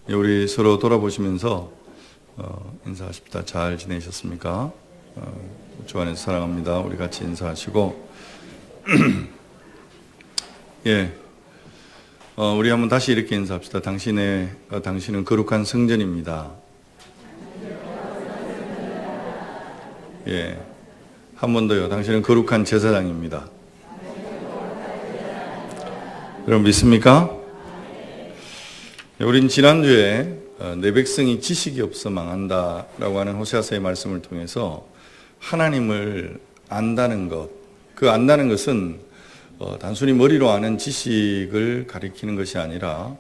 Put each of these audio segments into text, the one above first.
우리 서로 돌아보시면서 인사하십시다. 잘 지내셨습니까? 주 안에서 사랑합니다. 우리 같이 인사하시고 예, 우리 한번 다시 이렇게 인사합시다. 당신은 거룩한 성전입니다. 예, 한 번 더요. 당신은 거룩한 제사장입니다. 여러분 믿습니까? 우린 지난주에 내 백성이 지식이 없어 망한다라고 하는 호세아서의 말씀을 통해서 하나님을 안다는 것, 그 안다는 것은 단순히 머리로 아는 지식을 가리키는 것이 아니라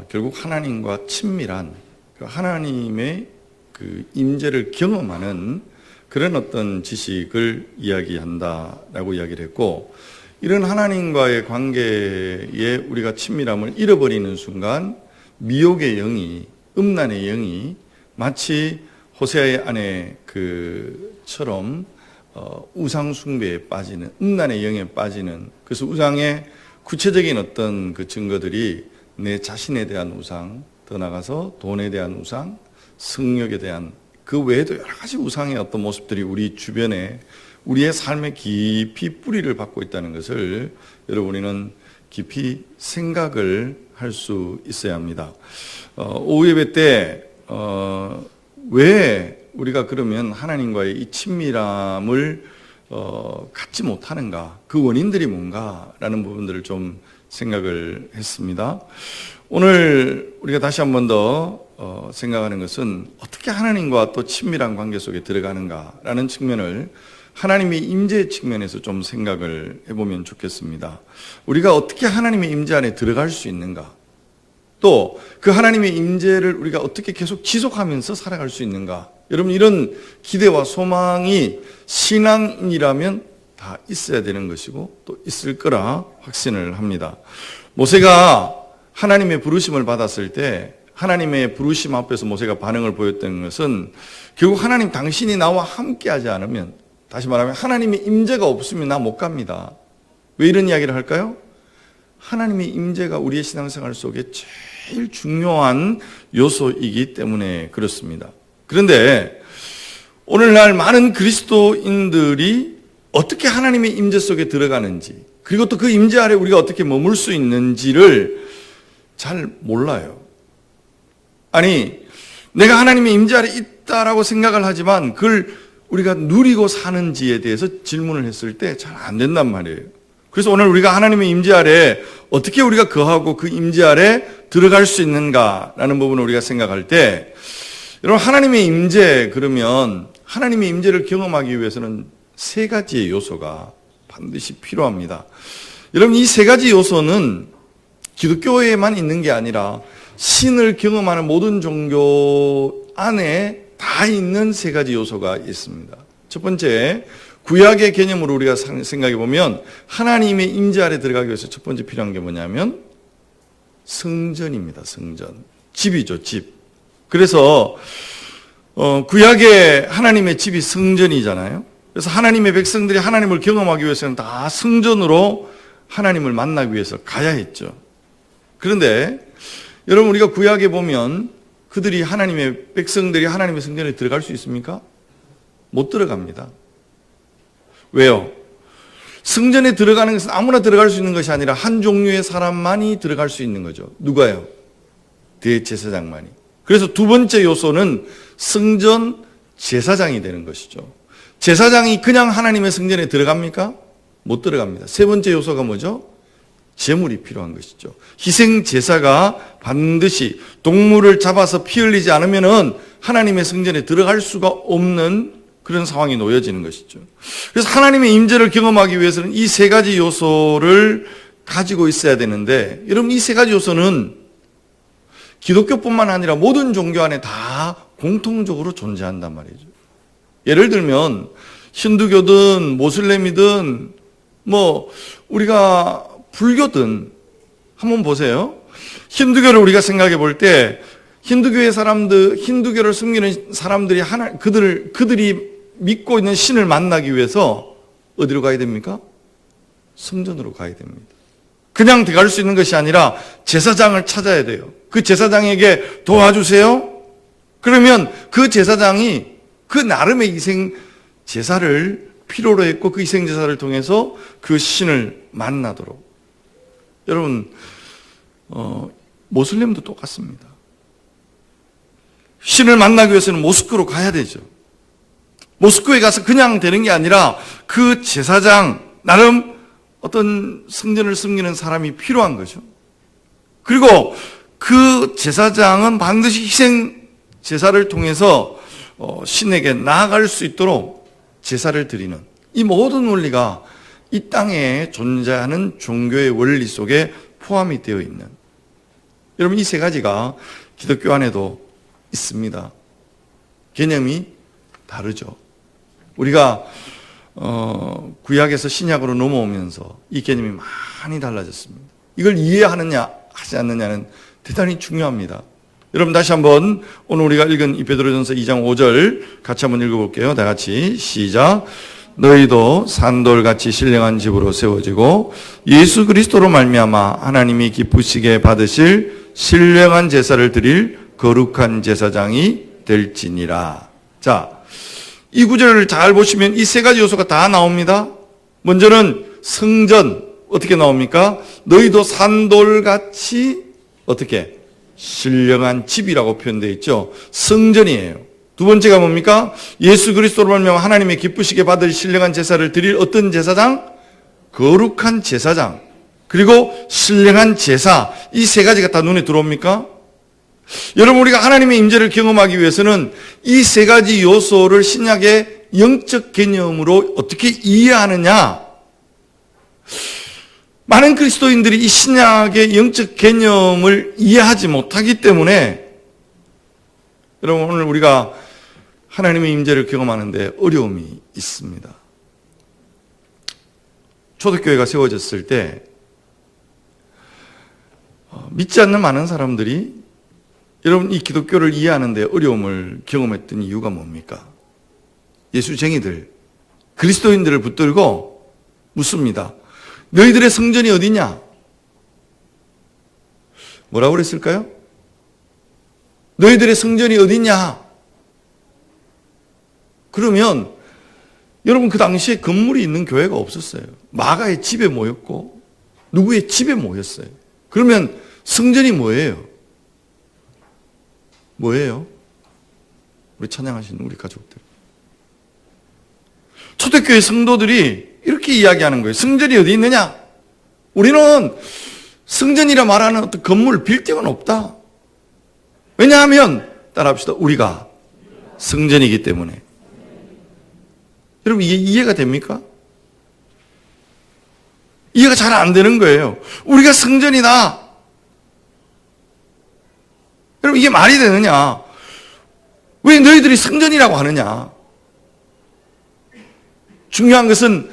결국 하나님과 친밀한 하나님의 그 임재를 경험하는 그런 어떤 지식을 이야기한다라고 이야기를 했고, 이런 하나님과의 관계에 우리가 친밀함을 잃어버리는 순간 미혹의 영이, 음란의 영이 마치 호세아의 아내 그처럼 우상 숭배에 빠지는, 음란의 영에 빠지는, 그래서 우상의 구체적인 어떤 그 증거들이 내 자신에 대한 우상, 더 나아가서 돈에 대한 우상, 성욕에 대한 그 외에도 여러 가지 우상의 어떤 모습들이 우리 주변에 우리의 삶에 깊이 뿌리를 받고 있다는 것을 여러분이는 깊이 생각을 할 수 있어야 합니다. 오후 예배 때 왜 우리가 그러면 하나님과의 이 친밀함을 갖지 못하는가, 그 원인들이 뭔가라는 부분들을 좀 생각을 했습니다. 오늘 우리가 다시 한 번 더 생각하는 것은 어떻게 하나님과 또 친밀한 관계 속에 들어가는가라는 측면을 하나님의 임재 측면에서 좀 생각을 해보면 좋겠습니다. 우리가 어떻게 하나님의 임재 안에 들어갈 수 있는가, 또 그 하나님의 임재를 우리가 어떻게 계속 지속하면서 살아갈 수 있는가. 여러분, 이런 기대와 소망이 신앙이라면 다 있어야 되는 것이고 또 있을 거라 확신을 합니다. 모세가 하나님의 부르심을 받았을 때 하나님의 부르심 앞에서 모세가 반응을 보였던 것은 결국 하나님 당신이 나와 함께하지 않으면, 다시 말하면 하나님의 임재가 없으면 나 못 갑니다. 왜 이런 이야기를 할까요? 하나님의 임재가 우리의 신앙생활 속에 제일 중요한 요소이기 때문에 그렇습니다. 그런데 오늘날 많은 그리스도인들이 어떻게 하나님의 임재 속에 들어가는지, 그리고 또 그 임재 아래 우리가 어떻게 머물 수 있는지를 잘 몰라요. 아니, 내가 하나님의 임재 아래 있다라고 생각을 하지만 그걸 우리가 누리고 사는지에 대해서 질문을 했을 때 잘 안 된단 말이에요. 그래서 오늘 우리가 하나님의 임재 아래 어떻게 우리가 거하고 그 임재 아래 들어갈 수 있는가라는 부분을 우리가 생각할 때, 여러분, 하나님의 임재, 그러면 하나님의 임재를 경험하기 위해서는 세 가지의 요소가 반드시 필요합니다. 여러분, 이 세 가지 요소는 기독교에만 있는 게 아니라 신을 경험하는 모든 종교 안에 다 있는 세 가지 요소가 있습니다. 첫 번째, 구약의 개념으로 우리가 생각해 보면 하나님의 임재 아래 들어가기 위해서 첫 번째 필요한 게 뭐냐면 성전입니다. 성전. 집이죠, 집. 그래서 구약의 하나님의 집이 성전이잖아요. 그래서 하나님의 백성들이 하나님을 경험하기 위해서는 다 성전으로 하나님을 만나기 위해서 가야 했죠. 그런데 여러분, 우리가 구약에 보면 그들이 하나님의 백성들이 하나님의 성전에 들어갈 수 있습니까? 못 들어갑니다. 왜요? 성전에 들어가는 것은 아무나 들어갈 수 있는 것이 아니라 한 종류의 사람만이 들어갈 수 있는 거죠. 누가요? 대제사장만이. 그래서 두 번째 요소는 성전 제사장이 되는 것이죠. 제사장이 그냥 하나님의 성전에 들어갑니까? 못 들어갑니다. 세 번째 요소가 뭐죠? 제물이 필요한 것이죠. 희생 제사가 반드시 동물을 잡아서 피 흘리지 않으면은 하나님의 성전에 들어갈 수가 없는 그런 상황이 놓여지는 것이죠. 그래서 하나님의 임재를 경험하기 위해서는 이 세 가지 요소를 가지고 있어야 되는데, 여러분, 이 세 가지 요소는 기독교뿐만 아니라 모든 종교 안에 다 공통적으로 존재한단 말이죠. 예를 들면 힌두교든 모슬렘이든 우리가 불교든 한번 보세요. 힌두교를 우리가 생각해 볼 때 힌두교의 사람들, 힌두교를 숨기는 사람들이 그들이 믿고 있는 신을 만나기 위해서 어디로 가야 됩니까? 성전으로 가야 됩니다. 그냥 들어갈 수 있는 것이 아니라 제사장을 찾아야 돼요. 그 제사장에게 도와주세요. 그러면 그 제사장이 그 나름의 희생 제사를 필요로 했고 그 희생 제사를 통해서 그 신을 만나도록. 여러분, 모슬렘도 똑같습니다. 신을 만나기 위해서는 모스크로 가야 되죠. 모스크에 가서 그냥 되는 게 아니라 그 제사장, 나름 어떤 성전을 섬기는 사람이 필요한 거죠. 그리고 그 제사장은 반드시 희생 제사를 통해서 신에게 나아갈 수 있도록 제사를 드리는 이 모든 원리가 이 땅에 존재하는 종교의 원리 속에 포함이 되어 있는, 여러분, 이 세 가지가 기독교 안에도 있습니다. 개념이 다르죠. 우리가 구약에서 신약으로 넘어오면서 이 개념이 많이 달라졌습니다. 이걸 이해하느냐 하지 않느냐는 대단히 중요합니다. 여러분, 다시 한번 오늘 우리가 읽은 이 베드로전서 2장 5절 같이 한번 읽어볼게요. 다 같이 시작. 너희도 산돌같이 신령한 집으로 세워지고 예수 그리스도로 말미암아 하나님이 기쁘시게 받으실 신령한 제사를 드릴 거룩한 제사장이 될지니라. 자, 이 구절을 잘 보시면 이 세 가지 요소가 다 나옵니다. 먼저는 성전, 어떻게 나옵니까? 너희도 산돌같이 어떻게? 신령한 집이라고 표현되어 있죠. 성전이에요. 두 번째가 뭡니까? 예수 그리스도로 말미암아 하나님의 기쁘시게 받을 신령한 제사를 드릴 어떤 제사장? 거룩한 제사장. 그리고 신령한 제사. 이 세 가지가 다 눈에 들어옵니까? 여러분, 우리가 하나님의 임재를 경험하기 위해서는 이 세 가지 요소를 신약의 영적 개념으로 어떻게 이해하느냐? 많은 그리스도인들이 이 신약의 영적 개념을 이해하지 못하기 때문에 여러분, 오늘 우리가 하나님의 임재를 경험하는데 어려움이 있습니다. 초대교회가 세워졌을 때 믿지 않는 많은 사람들이 여러분, 이 기독교를 이해하는데 어려움을 경험했던 이유가 뭡니까? 예수쟁이들, 그리스도인들을 붙들고 묻습니다. 너희들의 성전이 어디냐? 뭐라고 그랬을까요? 너희들의 성전이 어디냐? 그러면 여러분, 그 당시에 건물이 있는 교회가 없었어요. 마가의 집에 모였고 누구의 집에 모였어요. 그러면 성전이 뭐예요? 뭐예요? 우리 찬양하시는 우리 가족들. 초대교회 성도들이 이렇게 이야기하는 거예요. 성전이 어디 있느냐? 우리는 성전이라 말하는 어떤 건물, 빌딩은 없다. 왜냐하면 따라합시다. 우리가 성전이기 때문에. 여러분, 이게 이해가 됩니까? 이해가 잘 안 되는 거예요. 우리가 성전이다. 여러분, 이게 말이 되느냐? 왜 너희들이 성전이라고 하느냐? 중요한 것은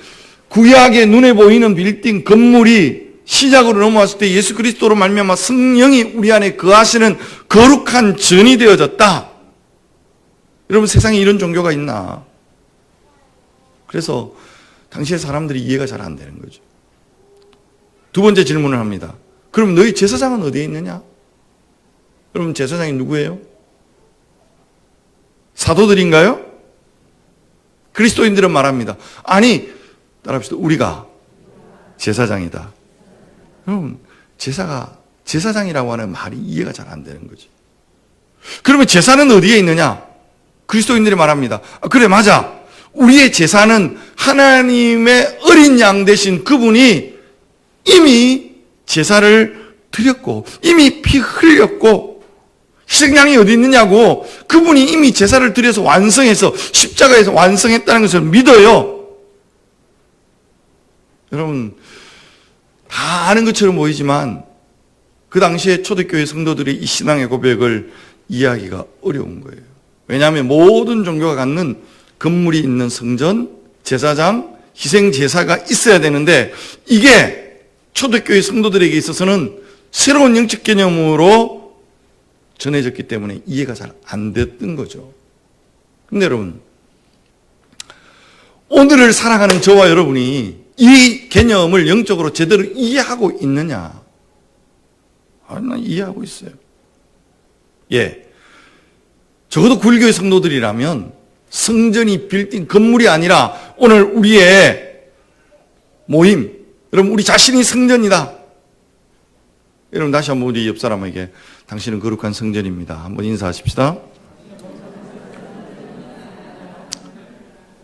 구약의 눈에 보이는 빌딩, 건물이 시작으로 넘어왔을 때 예수 그리스도로 말미암아 성령이 우리 안에 거하시는 거룩한 전이 되어졌다. 여러분, 세상에 이런 종교가 있나? 그래서 당시의 사람들이 이해가 잘 안 되는 거죠. 두 번째 질문을 합니다. 그럼 너희 제사장은 어디에 있느냐? 여러분, 제사장이 누구예요? 사도들인가요? 그리스도인들은 말합니다. 아니, 따라합시다. 우리가 제사장이다. 여러분, 제사장이라고 하는 말이 이해가 잘 안 되는 거죠. 그러면 제사는 어디에 있느냐? 그리스도인들이 말합니다. 그래, 맞아. 우리의 제사는 하나님의 어린 양 되신 그분이 이미 제사를 드렸고, 이미 피 흘렸고, 희생양이 어디 있느냐고, 그분이 이미 제사를 드려서 완성해서 십자가에서 완성했다는 것을 믿어요. 여러분, 다 아는 것처럼 보이지만 그 당시에 초대교회 성도들이 이 신앙의 고백을 이해하기가 어려운 거예요. 왜냐하면 모든 종교가 갖는 건물이 있는 성전, 제사장, 희생제사가 있어야 되는데 이게 초대교회 성도들에게 있어서는 새로운 영적 개념으로 전해졌기 때문에 이해가 잘 안 됐던 거죠. 근데 여러분, 오늘을 살아가는 저와 여러분이 이 개념을 영적으로 제대로 이해하고 있느냐? 난 이해하고 있어요. 예. 적어도 불교의 성도들이라면 성전이 빌딩 건물이 아니라 오늘 우리의 모임, 여러분 우리 자신이 성전이다. 여러분 다시 한번 우리 옆 사람에게 당신은 거룩한 성전입니다. 한번 인사하십시다.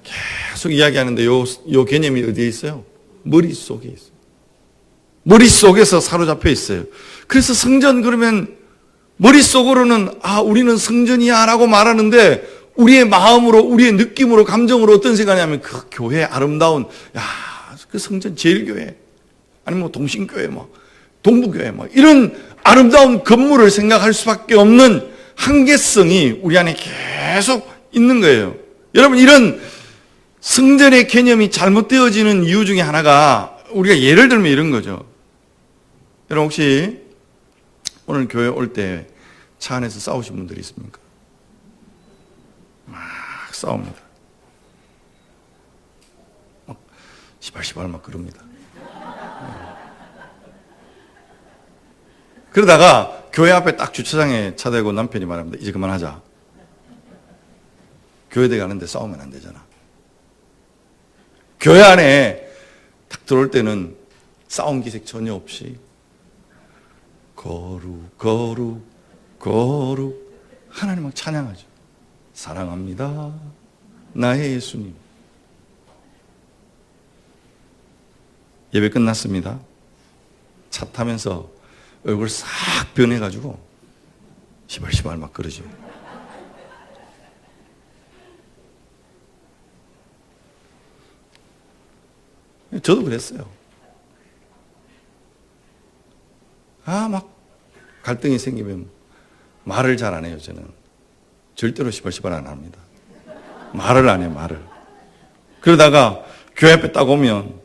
계속 이야기하는데 요 개념이 어디에 있어요? 머릿속에 있어요. 머릿속에서 사로잡혀 있어요. 그래서 성전 그러면 머릿속으로는 우리는 성전이야 라고 말하는데 우리의 마음으로 우리의 느낌으로 감정으로 어떤 생각이냐면 그 교회 아름다운 그 성전 제일교회 아니면 동신교회 동부교회 이런 아름다운 건물을 생각할 수밖에 없는 한계성이 우리 안에 계속 있는 거예요. 여러분 이런 성전의 개념이 잘못되어지는 이유 중에 하나가 우리가 예를 들면 이런 거죠. 여러분 혹시 오늘 교회 올 때 차 안에서 싸우신 분들이 있습니까? 막 싸웁니다. 막 시발시발 막 그럽니다. 그러다가 교회 앞에 딱 주차장에 차 대고 남편이 말합니다. 이제 그만하자. 교회에 가는데 싸우면 안 되잖아. 교회 안에 딱 들어올 때는 싸움 기색 전혀 없이 거룩 거룩 거룩 하나님을 찬양하죠. 사랑합니다 나의 예수님. 예배 끝났습니다. 차 타면서 얼굴 싹 변해가지고 시발시발 막 그러죠. 저도 그랬어요. 막 갈등이 생기면 말을 잘 안 해요. 저는 절대로 시발시발 안 합니다. 말을 안 해요. 말을. 그러다가 교회 앞에 딱 오면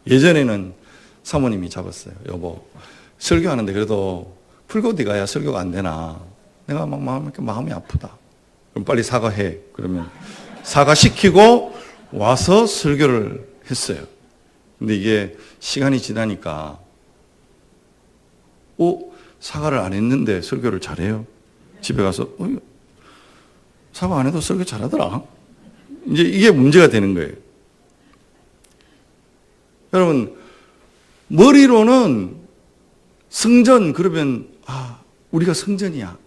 예전에는 사모님이 잡았어요. 여보 설교하는데 그래도 풀고디 가야 설교가 안 되나. 내가 막 마음이 아프다. 그럼 빨리 사과해. 그러면 사과시키고 와서 설교를 했어요. 근데 이게 시간이 지나니까 사과를 안 했는데 설교를 잘해요. 집에 가서 사과 안 해도 설교 잘하더라. 이제 이게 문제가 되는 거예요. 여러분 머리로는 성전 그러면 우리가 성전이야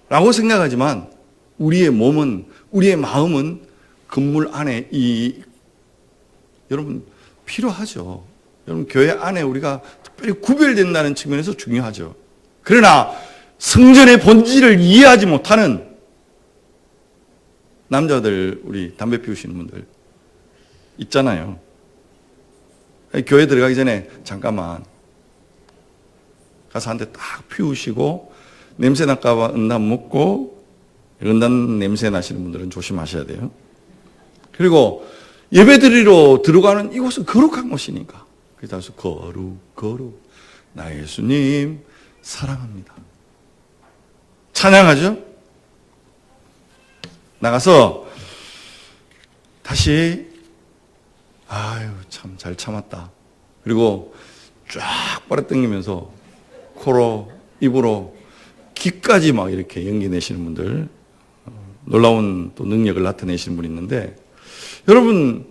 라고 생각하지만 우리의 몸은 우리의 마음은 건물 안에 여러분 필요하죠. 여러분 교회 안에 우리가 특별히 구별된다는 측면에서 중요하죠. 그러나 성전의 본질을 이해하지 못하는 남자들, 우리 담배 피우시는 분들 있잖아요. 교회 들어가기 전에 잠깐만 가서 한 대 딱 피우시고 냄새 날까봐 은단 먹고 은단 냄새 나시는 분들은 조심하셔야 돼요. 그리고 예배 드리러 들어가는 이곳은 거룩한 곳이니까 그래서 거룩 거룩 나 예수님 사랑합니다. 찬양하죠. 나가서 다시 참 잘 참았다. 그리고 쫙 빨아당기면서 코로 입으로 귀까지 막 이렇게 연기 내시는 분들, 놀라운 또 능력을 나타내시는 분이 있는데, 여러분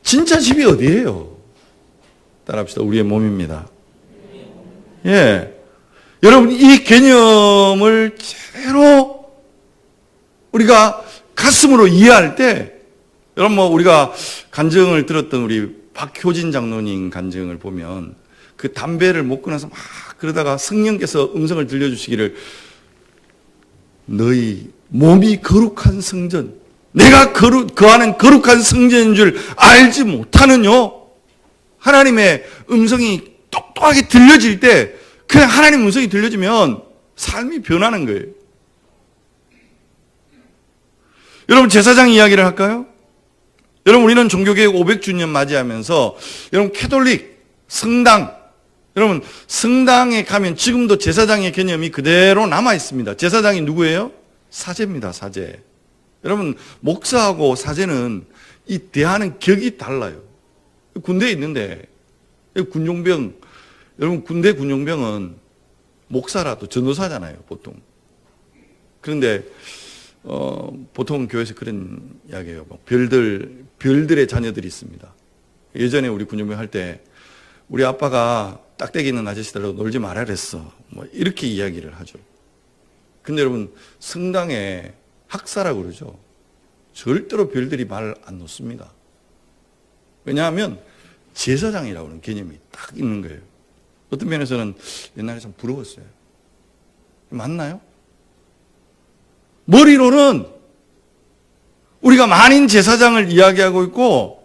진짜 집이 어디예요? 따라합시다. 우리의 몸입니다. 예, 여러분 이 개념을 제대로 우리가 가슴으로 이해할 때, 여러분 우리가 간증을 들었던 우리 박효진 장로님 간증을 보면 그 담배를 먹고 나서 막 그러다가 성령께서 음성을 들려주시기를 너희 몸이 거룩한 성전, 내가 그 안은 거룩한 성전인 줄 알지 못하느뇨. 하나님의 음성이 똑똑하게 들려질 때, 그냥 하나님 음성이 들려지면 삶이 변하는 거예요. 여러분 제사장 이야기를 할까요? 여러분 우리는 종교개혁 500주년 맞이하면서 여러분 캐톨릭 성당, 여러분 성당에 가면 지금도 제사장의 개념이 그대로 남아 있습니다. 제사장이 누구예요? 사제입니다. 사제. 여러분 목사하고 사제는 이 대하는 격이 달라요. 군대에 있는데 군용병, 여러분 군대 군용병은 목사라도 전도사잖아요, 보통. 그런데 보통 교회에서 그런 이야기예요. 별들의 자녀들이 있습니다. 예전에 우리 군용병 할 때 우리 아빠가 딱대기 있는 아저씨들하고 놀지 말아 그랬어. 뭐 이렇게 이야기를 하죠. 근데 여러분 성당에 학사라고 그러죠. 절대로 별들이 말 안 놓습니다. 왜냐하면 제사장이라고 하는 개념이 딱 있는 거예요. 어떤 면에서는 옛날에 참 부러웠어요. 맞나요? 머리로는 우리가 만인 제사장을 이야기하고 있고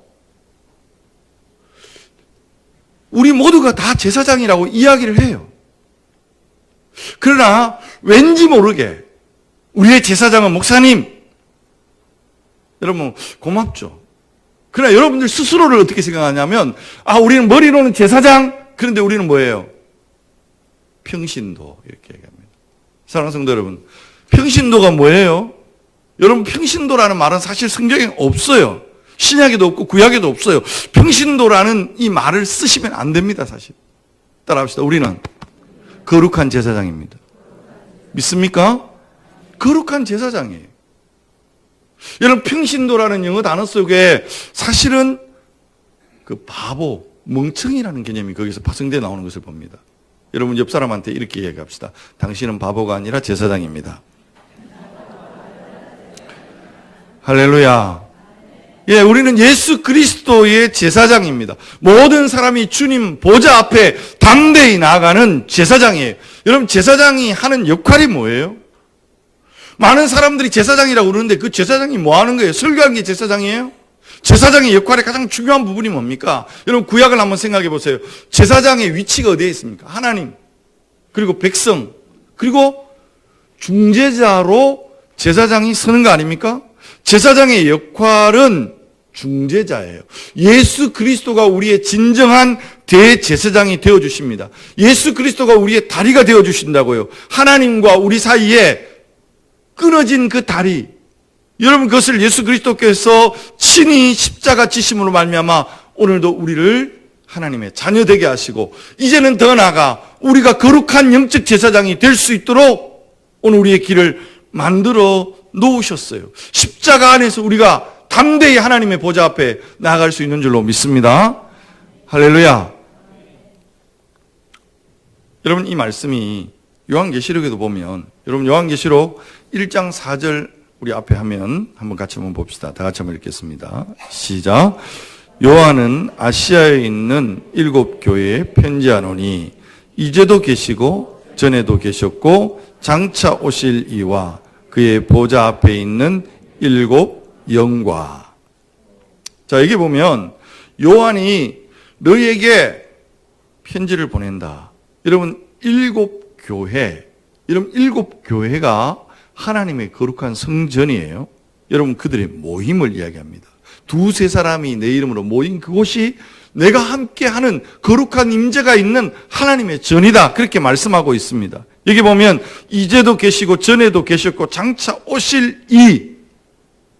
우리 모두가 다 제사장이라고 이야기를 해요. 그러나 왠지 모르게 우리의 제사장은 목사님. 여러분 고맙죠. 그러나 여러분들 스스로를 어떻게 생각하냐면 우리는 머리로는 제사장, 그런데 우리는 뭐예요? 평신도 이렇게 얘기합니다. 사랑하는 성도 여러분, 평신도가 뭐예요? 여러분 평신도라는 말은 사실 성경에 없어요. 신약에도 없고 구약에도 없어요. 평신도라는 이 말을 쓰시면 안 됩니다. 사실 따라합시다. 우리는 거룩한 제사장입니다. 믿습니까? 거룩한 제사장이에요. 여러분 평신도라는 영어 단어 속에 사실은 그 바보, 멍청이라는 개념이 거기서 파생되어 나오는 것을 봅니다. 여러분 옆 사람한테 이렇게 얘기합시다. 당신은 바보가 아니라 제사장입니다. 할렐루야. 예, 우리는 예수 그리스도의 제사장입니다. 모든 사람이 주님 보좌 앞에 담대히 나아가는 제사장이에요. 여러분 제사장이 하는 역할이 뭐예요? 많은 사람들이 제사장이라고 그러는데 그 제사장이 뭐 하는 거예요? 설교하는 게 제사장이에요? 제사장의 역할의 가장 중요한 부분이 뭡니까? 여러분 구약을 한번 생각해 보세요. 제사장의 위치가 어디에 있습니까? 하나님, 그리고 백성, 그리고 중재자로 제사장이 서는 거 아닙니까? 제사장의 역할은 중재자예요. 예수 그리스도가 우리의 진정한 대제사장이 되어주십니다. 예수 그리스도가 우리의 다리가 되어주신다고요. 하나님과 우리 사이에 끊어진 그 다리, 여러분 그것을 예수 그리스도께서 친히 십자가 지심으로 말미암아 오늘도 우리를 하나님의 자녀 되게 하시고 이제는 더 나아가 우리가 거룩한 영적 제사장이 될 수 있도록 오늘 우리의 길을 만들어 놓으셨어요. 십자가 안에서 우리가 담대히 하나님의 보좌 앞에 나아갈 수 있는 줄로 믿습니다. 할렐루야. 여러분 이 말씀이 요한계시록에도 보면, 여러분 요한계시록 1장 4절 우리 앞에 하면 한번 같이 한번 봅시다. 다 같이 한번 읽겠습니다. 시작. 요한은 아시아에 있는 7 교회에 편지하노니 이제도 계시고 전에도 계셨고 장차 오실 이와 그의 보좌 앞에 있는 7 영과. 자, 여기 보면 요한이 너희에게 편지를 보낸다. 여러분 7 교회, 여러분 7 교회가 하나님의 거룩한 성전이에요. 여러분 그들의 모임을 이야기합니다. 2-3 사람이 내 이름으로 모인 그곳이 내가 함께하는 거룩한 임재가 있는 하나님의 전이다. 그렇게 말씀하고 있습니다. 여기 보면 이제도 계시고 전에도 계셨고 장차 오실 이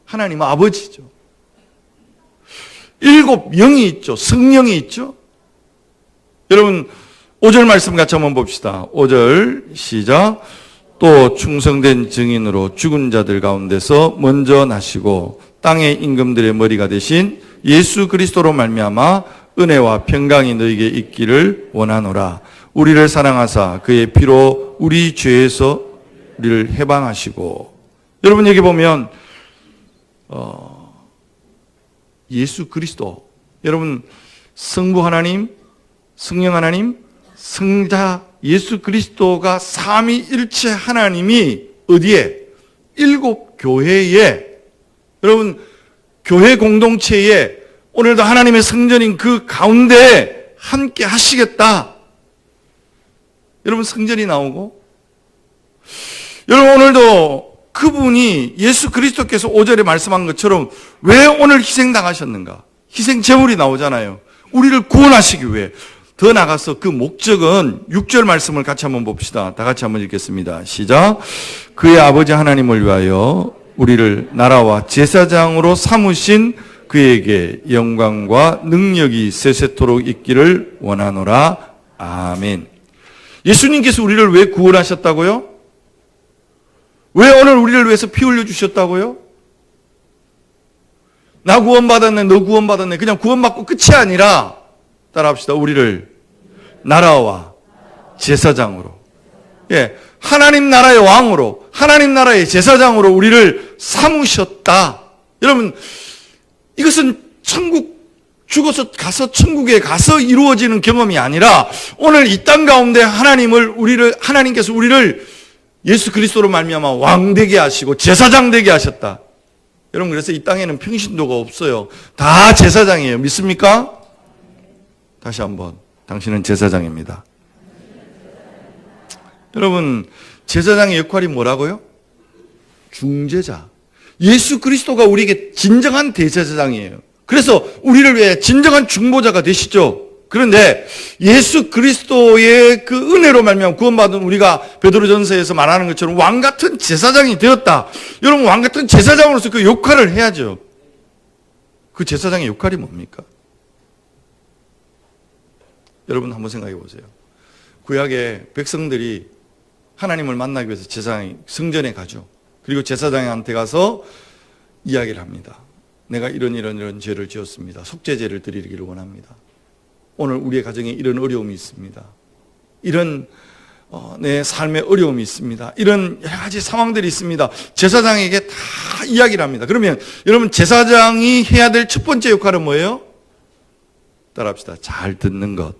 하나님 아버지죠. 7 영이 있죠. 성령이 있죠. 여러분 5절 말씀 같이 한번 봅시다. 5절 시작. 또 충성된 증인으로 죽은 자들 가운데서 먼저 나시고 땅의 임금들의 머리가 되신 예수 그리스도로 말미암아 은혜와 평강이 너희에게 있기를 원하노라. 우리를 사랑하사 그의 피로 우리 죄에서 우리를 해방하시고. 여러분 여기 보면 예수 그리스도, 여러분 성부 하나님, 성령 하나님, 성자 예수 그리스도가 삼위일체 하나님이 어디에? 7 교회에, 여러분 교회 공동체에 오늘도 하나님의 성전인 그 가운데 함께 하시겠다. 여러분 성전이 나오고, 여러분 오늘도 그분이 예수 그리스도께서 5절에 말씀한 것처럼 왜 오늘 희생당하셨는가? 희생 제물이 나오잖아요. 우리를 구원하시기 위해. 더 나가서 그 목적은 6절 말씀을 같이 한번 봅시다. 다 같이 한번 읽겠습니다. 시작. 그의 아버지 하나님을 위하여 우리를 나라와 제사장으로 삼으신 그에게 영광과 능력이 세세토록 있기를 원하노라. 아멘. 예수님께서 우리를 왜 구원하셨다고요? 왜 오늘 우리를 위해서 피 흘려주셨다고요? 나 구원받았네, 너 구원받았네. 그냥 구원받고 끝이 아니라, 따라합시다. 우리를 나라와 제사장으로, 하나님 나라의 왕으로, 하나님 나라의 제사장으로 우리를 삼으셨다. 여러분, 이것은 죽어서 가서 천국에 가서 이루어지는 경험이 아니라 오늘 이 땅 가운데 하나님께서 우리를 예수 그리스도로 말미암아 왕 되게 하시고 제사장 되게 하셨다. 여러분, 그래서 이 땅에는 평신도가 없어요. 다 제사장이에요. 믿습니까? 다시 한번, 당신은 제사장입니다. 여러분, 제사장의 역할이 뭐라고요? 중재자. 예수 그리스도가 우리에게 진정한 대제사장이에요. 그래서 우리를 위해 진정한 중보자가 되시죠. 그런데 예수 그리스도의 그 은혜로 말미암아 구원받은 우리가 베드로전서에서 말하는 것처럼 왕 같은 제사장이 되었다. 여러분, 왕 같은 제사장으로서 그 역할을 해야죠. 그 제사장의 역할이 뭡니까? 여러분 한번 생각해 보세요. 구약의 백성들이 하나님을 만나기 위해서 성전에 가죠. 그리고 제사장한테 가서 이야기를 합니다. 내가 이런 죄를 지었습니다. 속죄제를 드리기를 원합니다. 오늘 우리의 가정에 이런 어려움이 있습니다. 이런 내 삶에 어려움이 있습니다. 이런 여러 가지 상황들이 있습니다. 제사장에게 다 이야기를 합니다. 그러면 여러분, 제사장이 해야 될 첫 번째 역할은 뭐예요? 따라합시다. 잘 듣는 것.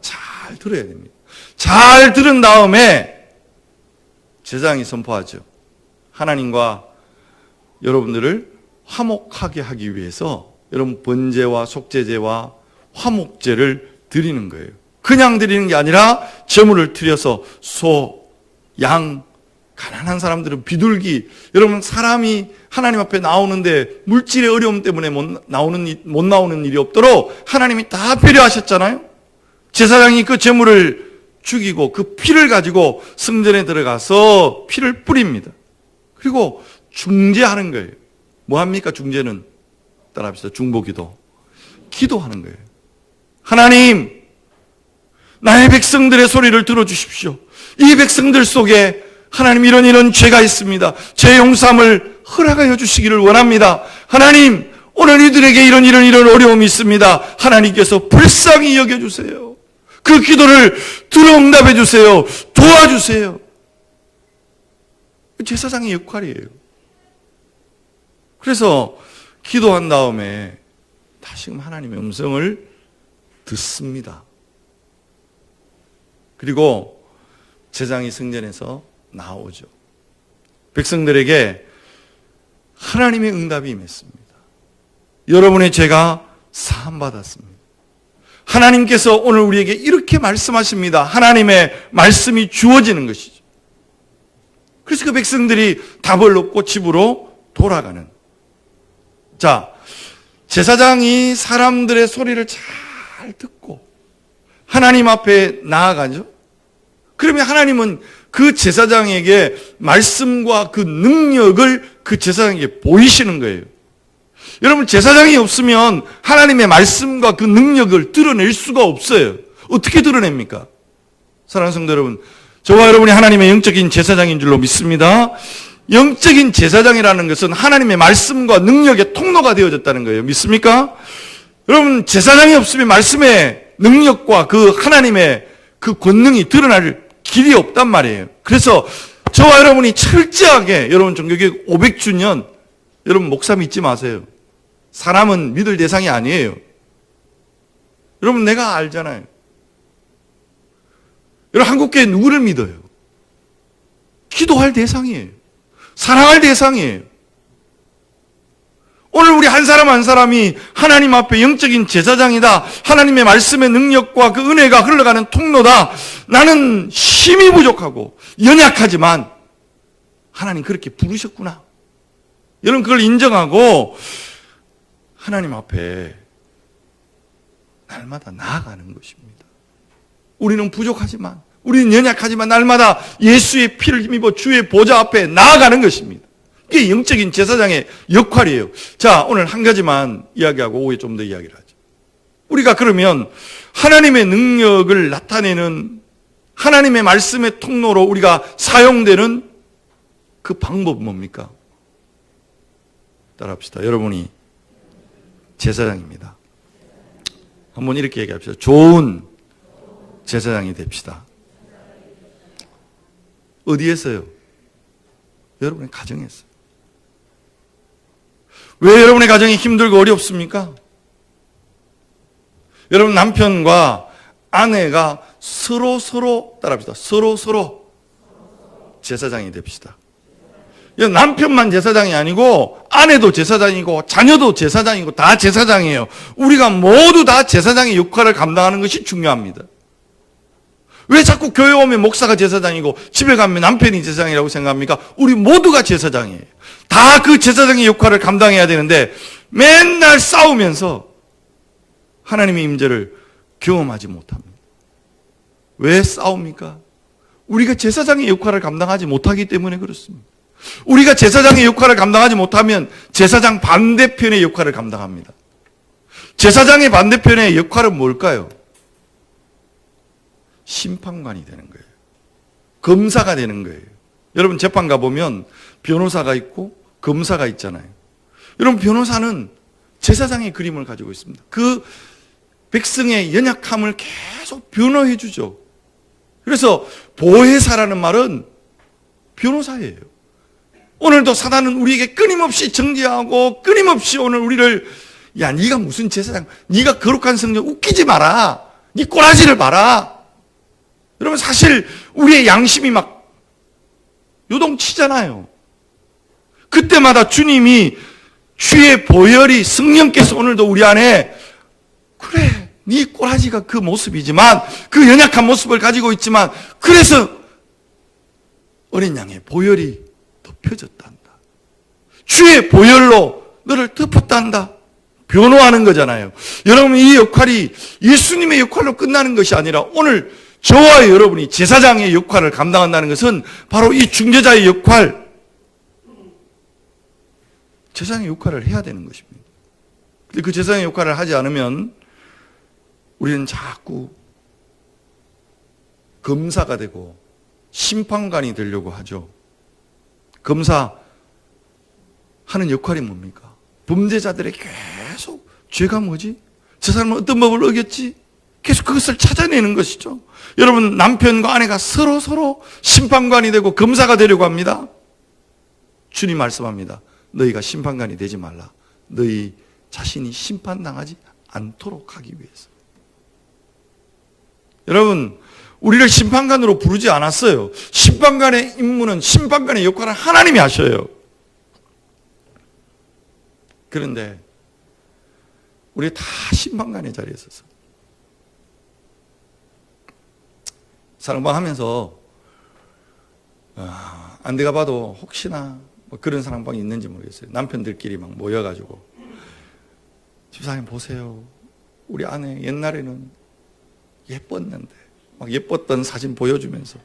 잘 들어야 됩니다. 잘 들은 다음에 제사장이 선포하죠. 하나님과 여러분들을 화목하게 하기 위해서 여러분 번제와 속죄제와 화목제를 드리는 거예요. 그냥 드리는 게 아니라 제물을 드려서 소, 양, 가난한 사람들은 비둘기. 여러분, 사람이 하나님 앞에 나오는데 물질의 어려움 때문에 못 나오는 일이 없도록 하나님이 다 배려하셨잖아요. 제사장이 그 제물을 죽이고 그 피를 가지고 성전에 들어가서 피를 뿌립니다. 그리고 중재하는 거예요. 뭐 합니까? 중재는 따라합시다. 중보기도. 기도하는 거예요. 하나님, 나의 백성들의 소리를 들어주십시오. 이 백성들 속에 하나님 이런 죄가 있습니다. 죄 용서함을 허락하여 주시기를 원합니다. 하나님, 오늘 이들에게 이런 어려움이 있습니다. 하나님께서 불쌍히 여겨주세요. 그 기도를 들어 응답해 주세요. 도와주세요. 제사장의 역할이에요. 그래서 기도한 다음에 다시금 하나님의 음성을 듣습니다. 그리고 제사장이 성전에서 나오죠. 백성들에게 하나님의 응답이 임했습니다. 여러분의 죄가 사함받았습니다. 하나님께서 오늘 우리에게 이렇게 말씀하십니다. 하나님의 말씀이 주어지는 것이죠. 그래서 그 백성들이 답을 얻고 집으로 돌아가는. 자, 제사장이 사람들의 소리를 잘 듣고 하나님 앞에 나아가죠. 그러면 하나님은 그 제사장에게 말씀과 그 능력을 그 제사장에게 보이시는 거예요. 여러분, 제사장이 없으면 하나님의 말씀과 그 능력을 드러낼 수가 없어요. 어떻게 드러냅니까? 사랑하는 성도 여러분, 저와 여러분이 하나님의 영적인 제사장인 줄로 믿습니다. 영적인 제사장이라는 것은 하나님의 말씀과 능력의 통로가 되어졌다는 거예요. 믿습니까? 여러분, 제사장이 없으면 말씀의 능력과 그 하나님의 그 권능이 드러날 길이 없단 말이에요. 그래서 저와 여러분이 철저하게, 여러분 종교개혁 500주년, 여러분 목사 믿지 마세요. 사람은 믿을 대상이 아니에요. 여러분, 내가 알잖아요. 여러분, 한국교회 누구를 믿어요? 기도할 대상이에요. 사랑할 대상이에요. 오늘 우리 한 사람 한 사람이 하나님 앞에 영적인 제사장이다. 하나님의 말씀의 능력과 그 은혜가 흘러가는 통로다. 나는 힘이 부족하고 연약하지만 하나님 그렇게 부르셨구나. 여러분, 그걸 인정하고 하나님 앞에 날마다 나아가는 것입니다. 우리는 부족하지만, 우리는 연약하지만 날마다 예수의 피를 힘입어 주의 보좌 앞에 나아가는 것입니다. 그게 영적인 제사장의 역할이에요. 자, 오늘 한 가지만 이야기하고 오후에 좀 더 이야기를 하죠. 우리가 그러면 하나님의 능력을 나타내는 하나님의 말씀의 통로로 우리가 사용되는 그 방법은 뭡니까? 따라합시다. 여러분이 제사장입니다. 한번 이렇게 얘기합시다. 좋은 제사장이 됩시다. 어디에서요? 여러분의 가정에서. 왜 여러분의 가정이 힘들고 어렵습니까? 여러분 남편과 아내가 서로 따라합시다. 서로 제사장이 됩시다. 남편만 제사장이 아니고 아내도 제사장이고 자녀도 제사장이고 다 제사장이에요. 우리가 모두 다 제사장의 역할을 감당하는 것이 중요합니다. 왜 자꾸 교회 오면 목사가 제사장이고 집에 가면 남편이 제사장이라고 생각합니까? 우리 모두가 제사장이에요. 다 그 제사장의 역할을 감당해야 되는데 맨날 싸우면서 하나님의 임재를 경험하지 못합니다. 왜 싸웁니까? 우리가 제사장의 역할을 감당하지 못하기 때문에 그렇습니다. 우리가 제사장의 역할을 감당하지 못하면 제사장 반대편의 역할을 감당합니다. 제사장의 반대편의 역할은 뭘까요? 심판관이 되는 거예요. 검사가 되는 거예요. 여러분 재판 가보면 변호사가 있고 검사가 있잖아요. 여러분 변호사는 제사장의 그림을 가지고 있습니다. 그 백성의 연약함을 계속 변호해 주죠. 그래서 보혜사라는 말은 변호사예요. 오늘도 사단은 우리에게 끊임없이 정죄하고 끊임없이 오늘 우리를 야 네가 무슨 제사장, 네가 거룩한 성령 웃기지 마라. 네 꼬라지를 봐라. 여러분 사실 우리의 양심이 막 요동치잖아요. 그때마다 주님이 주의 보혈이 성령께서 오늘도 우리 안에 그래 네 꼬라지가 그 모습이지만 그 연약한 모습을 가지고 있지만 그래서 어린 양의 보혈이 덮여졌단다. 주의 보혈로 너를 덮었단다. 변호하는 거잖아요. 여러분 이 역할이 예수님의 역할로 끝나는 것이 아니라 오늘 저와 여러분이 제사장의 역할을 감당한다는 것은 바로 이 중재자의 역할, 제사장의 역할을 해야 되는 것입니다. 근데 그 제사장의 역할을 하지 않으면 우리는 자꾸 검사가 되고 심판관이 되려고 하죠. 검사 하는 역할이 뭡니까? 범죄자들의 계속 죄가 뭐지? 저 사람은 어떤 법을 어겼지? 계속 그것을 찾아내는 것이죠. 여러분 남편과 아내가 서로 심판관이 되고 검사가 되려고 합니다. 주님 말씀합니다. 너희가 심판관이 되지 말라. 너희 자신이 심판당하지 않도록 하기 위해서. 여러분 우리를 심판관으로 부르지 않았어요. 심판관의 임무는 심판관의 역할을 하나님이 하셔요. 그런데 우리 다 심판관의 자리에 서서 사랑방 하면서 안 돼가 봐도 혹시나 뭐 그런 사랑방이 있는지 모르겠어요. 남편들끼리 막 모여가지고 집사님 보세요. 우리 아내 옛날에는 예뻤는데 막 예뻤던 사진 보여주면서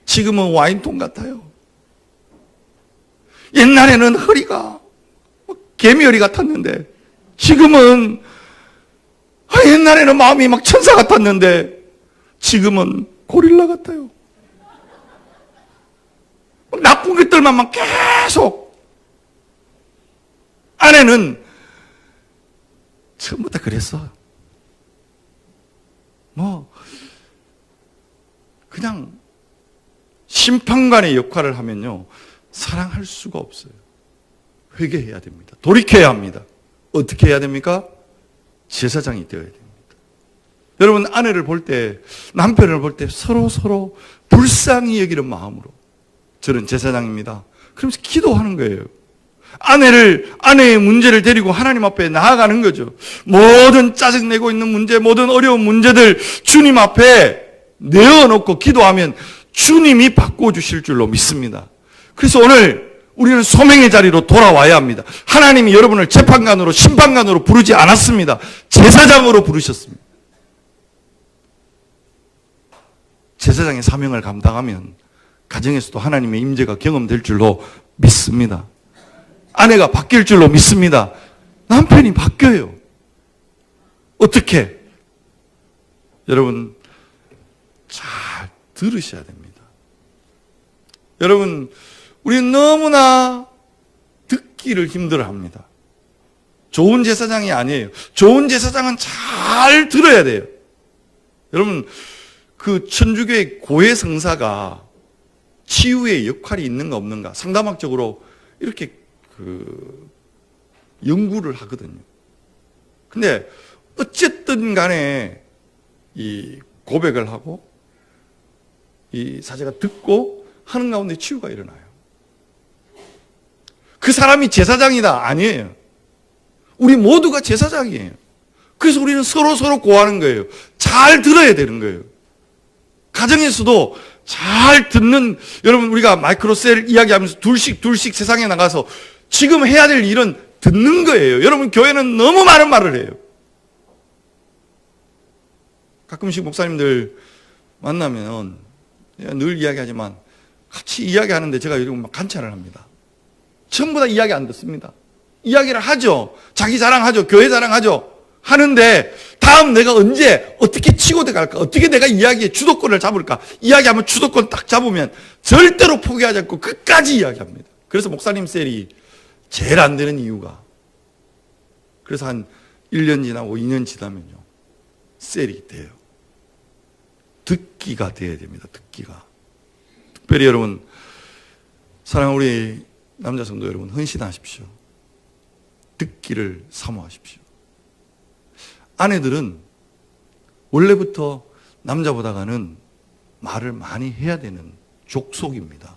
지금은 와인통 같아요. 옛날에는 허리가 개미허리 같았는데 지금은 옛날에는 마음이 막 천사 같았는데 지금은 고릴라 같아요. 나쁜 것들만 막 계속. 아내는 처음부터 그랬어. 그냥 심판관의 역할을 하면요 사랑할 수가 없어요. 회개해야 됩니다. 돌이켜야 합니다. 어떻게 해야 됩니까? 제사장이 되어야 됩니다. 여러분 아내를 볼 때 남편을 볼 때 서로 불쌍히 여기는 마음으로 저는 제사장입니다. 그러면서 기도하는 거예요. 아내의 문제를 데리고 하나님 앞에 나아가는 거죠. 모든 짜증내고 있는 문제, 모든 어려운 문제들 주님 앞에 내어놓고 기도하면 주님이 바꿔주실 줄로 믿습니다. 그래서 오늘 우리는 소명의 자리로 돌아와야 합니다. 하나님이 여러분을 재판관으로 심판관으로 부르지 않았습니다. 제사장으로 부르셨습니다. 제사장의 사명을 감당하면 가정에서도 하나님의 임재가 경험될 줄로 믿습니다. 아내가 바뀔 줄로 믿습니다. 남편이 바뀌어요. 어떻게? 여러분, 잘 들으셔야 됩니다. 여러분, 우리는 너무나 듣기를 힘들어합니다. 좋은 제사장이 아니에요. 좋은 제사장은 잘 들어야 돼요. 여러분, 그 천주교의 고해 성사가 치유의 역할이 있는가 없는가 상담학적으로 이렇게 연구를 하거든요. 근데 어쨌든 간에 이 고백을 하고 이 사제가 듣고 하는 가운데 치유가 일어나요. 그 사람이 제사장이다 아니에요. 우리 모두가 제사장이에요. 그래서 우리는 서로 고하는 거예요. 잘 들어야 되는 거예요. 가정에서도 잘 듣는, 여러분 우리가 마이크로셀 이야기하면서 둘씩 세상에 나가서 지금 해야 될 일은 듣는 거예요. 여러분 교회는 너무 많은 말을 해요. 가끔씩 목사님들 만나면 늘 이야기하지만 같이 이야기하는데 제가 이러고 막 관찰을 합니다. 전부 다 이야기 안 듣습니다. 이야기를 하죠. 자기 자랑하죠. 교회 자랑하죠. 하는데 다음 내가 언제 어떻게 치고 들어갈까? 어떻게 내가 이야기의 주도권을 잡을까? 이야기하면 주도권 딱 잡으면 절대로 포기하지 않고 끝까지 이야기합니다. 그래서 목사님 셀이 제일 안 되는 이유가, 그래서 한 1년 지나고 2년 지나면요 셀이 돼요. 듣기가 돼야 됩니다. 듣기가. 특별히 여러분, 사랑하는 우리 남자 성도 여러분, 헌신하십시오. 듣기를 사모하십시오. 아내들은 원래부터 남자보다는 말을 많이 해야 되는 족속입니다.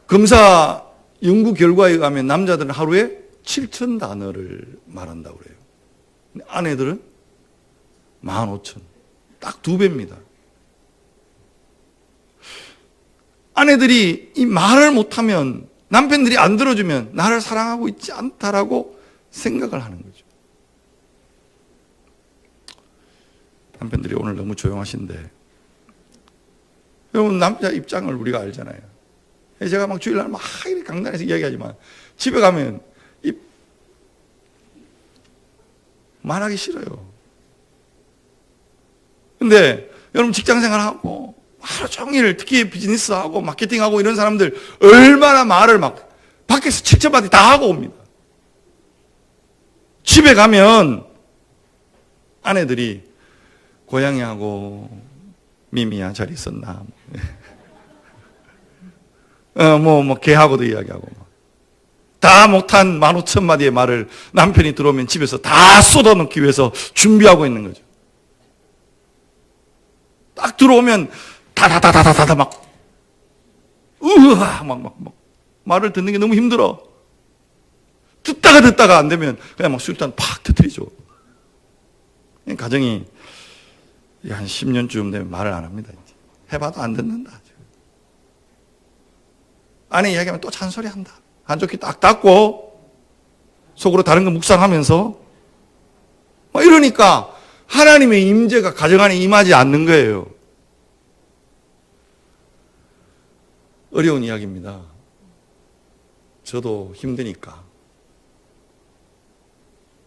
검사 연구 결과에 의하면 남자들은 하루에 7,000단어를 말한다고 그래요. 근데 아내들은 15,000. 딱 2배입니다. 아내들이 이 말을 못하면, 남편들이 안 들어주면 나를 사랑하고 있지 않다라고 생각을 하는 거죠. 남편들이 오늘 너무 조용하신데, 여러분 남자 입장을 우리가 알잖아요. 제가 막 주일날 막 이렇게 강단에서 이야기하지만 집에 가면 말하기 싫어요. 근데 여러분 직장생활하고 하루 종일 특히 비즈니스하고 마케팅하고 이런 사람들 얼마나 말을 막 밖에서 칠첩받이 다 하고 옵니다. 집에 가면 아내들이 고양이하고 미미야 잘 있었나 개하고도 이야기하고 다 못한 15,000마디의 말을 남편이 들어오면 집에서 다 쏟아놓기 위해서 준비하고 있는 거죠. 딱 들어오면 다다다다다다 막 말을 듣는 게 너무 힘들어. 듣다가 안 되면 그냥 막 술잔 팍 터뜨리죠. 가정이 한 10년쯤 되면 말을 안 합니다. 이제. 해봐도 안 듣는다. 아내 이야기하면 또 잔소리 한다. 한쪽이 딱 닫고 속으로 다른 거 묵상하면서 막 이러니까 하나님의 임재가 가정 안에 임하지 않는 거예요. 어려운 이야기입니다. 저도 힘드니까.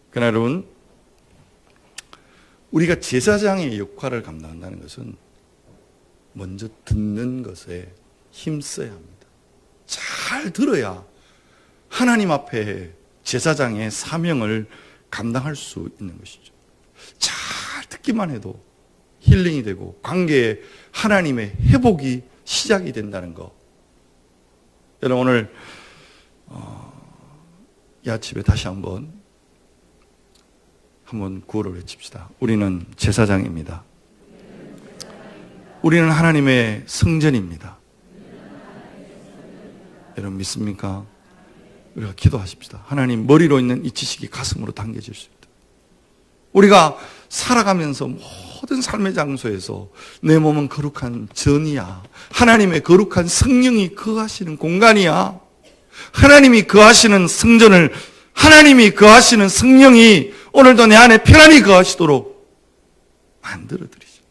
그러나 여러분, 우리가 제사장의 역할을 감당한다는 것은 먼저 듣는 것에 힘써야 합니다. 잘 들어야 하나님 앞에 제사장의 사명을 감당할 수 있는 것이죠. 잘 듣기만 해도 힐링이 되고 관계에 하나님의 회복이 시작이 된다는 것. 여러분 오늘 이 아침에 다시 한번 구호를 외칩시다. 우리는 제사장입니다. 우리는 하나님의 성전입니다. 여러분 믿습니까? 우리가 기도하십시다. 하나님, 머리로 있는 이 지식이 가슴으로 당겨질 수 있다. 우리가 살아가면서 모든 삶의 장소에서 내 몸은 거룩한 전이야. 하나님의 거룩한 성령이 거하시는 공간이야. 하나님이 거하시는 성전을, 하나님이 거하시는 성령이 오늘도 내 안에 편안히 거하시도록 만들어드리죠.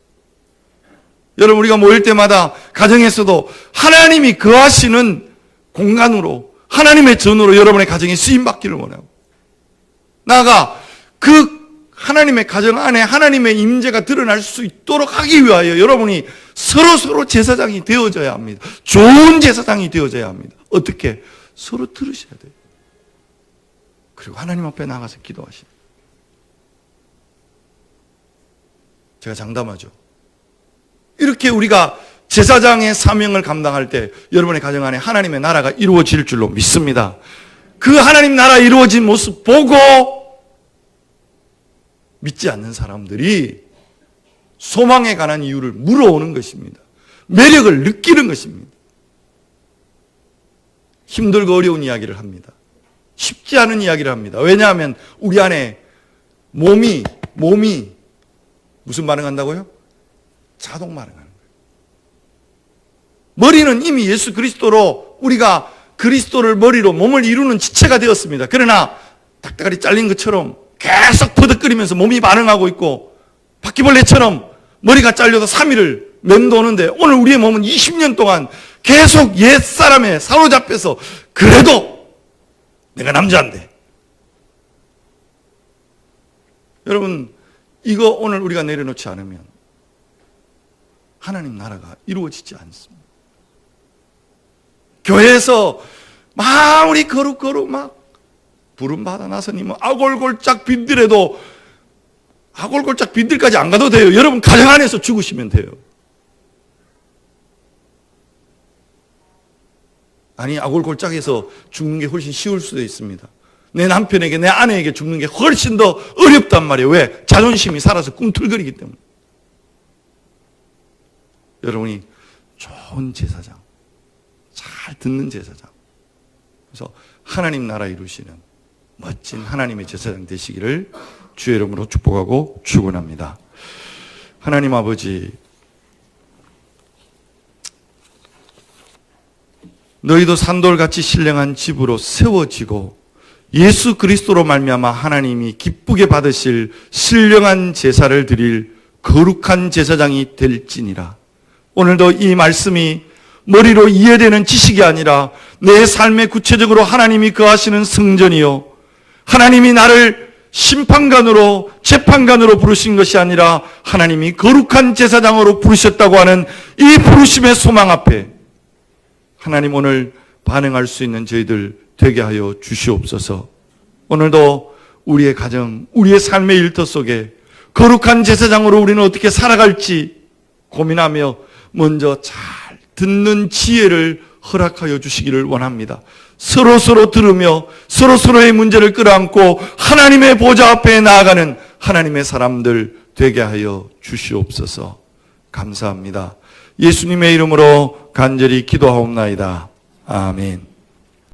여러분, 우리가 모일 때마다 가정에서도 하나님이 거하시는 공간으로, 하나님의 전으로 여러분의 가정이 쓰임받기를 원하고, 나아가 그 하나님의 가정 안에 하나님의 임재가 드러날 수 있도록 하기 위하여 여러분이 서로 제사장이 되어져야 합니다. 좋은 제사장이 되어져야 합니다. 어떻게? 서로 들으셔야 돼요. 그리고 하나님 앞에 나가서 기도하십니다. 제가 장담하죠. 이렇게 우리가 제사장의 사명을 감당할 때 여러분의 가정 안에 하나님의 나라가 이루어질 줄로 믿습니다. 그 하나님 나라 이루어진 모습 보고 믿지 않는 사람들이 소망에 관한 이유를 물어오는 것입니다. 매력을 느끼는 것입니다. 힘들고 어려운 이야기를 합니다. 쉽지 않은 이야기를 합니다. 왜냐하면 우리 안에 몸이 무슨 반응한다고요? 자동 반응하는 거예요. 머리는 이미 예수 그리스도로 우리가 그리스도를 머리로 몸을 이루는 지체가 되었습니다. 그러나 닭다리 잘린 것처럼 계속 퍼득거리면서 몸이 반응하고 있고, 바퀴벌레처럼 머리가 잘려도 3일을 맴도는데 오늘 우리의 몸은 20년 동안 계속 옛사람에 사로잡혀서 그래도 내가 남자인데. 여러분, 이거 오늘 우리가 내려놓지 않으면 하나님 나라가 이루어지지 않습니다. 교회에서 막 우리 거룩 막 부름받아 나서니 뭐 아골골짝 빈들에도 아골골짝 빈들까지 안 가도 돼요. 여러분 가정 안에서 죽으시면 돼요. 아니, 아골골짝에서 죽는 게 훨씬 쉬울 수도 있습니다. 내 남편에게, 내 아내에게 죽는 게 훨씬 더 어렵단 말이에요. 왜? 자존심이 살아서 꿈틀거리기 때문에. 여러분이 좋은 제사장, 잘 듣는 제사장, 그래서 하나님 나라 이루시는 멋진 하나님의 제사장 되시기를 주의 이름으로 축복하고 축원합니다. 하나님 아버지, 너희도 산돌같이 신령한 집으로 세워지고 예수 그리스도로 말미암아 하나님이 기쁘게 받으실 신령한 제사를 드릴 거룩한 제사장이 될지니라. 오늘도 이 말씀이 머리로 이해되는 지식이 아니라 내 삶에 구체적으로 하나님이 거하시는 성전이요, 하나님이 나를 심판관으로 재판관으로 부르신 것이 아니라 하나님이 거룩한 제사장으로 부르셨다고 하는 이 부르심의 소망 앞에 하나님 오늘 반응할 수 있는 저희들 되게 하여 주시옵소서. 오늘도 우리의 가정, 우리의 삶의 일터 속에 거룩한 제사장으로 우리는 어떻게 살아갈지 고민하며 먼저 잘 듣는 지혜를 허락하여 주시기를 원합니다. 서로 들으며 서로의 문제를 끌어안고 하나님의 보좌 앞에 나아가는 하나님의 사람들 되게 하여 주시옵소서. 감사합니다. 예수님의 이름으로 간절히 기도하옵나이다. 아멘.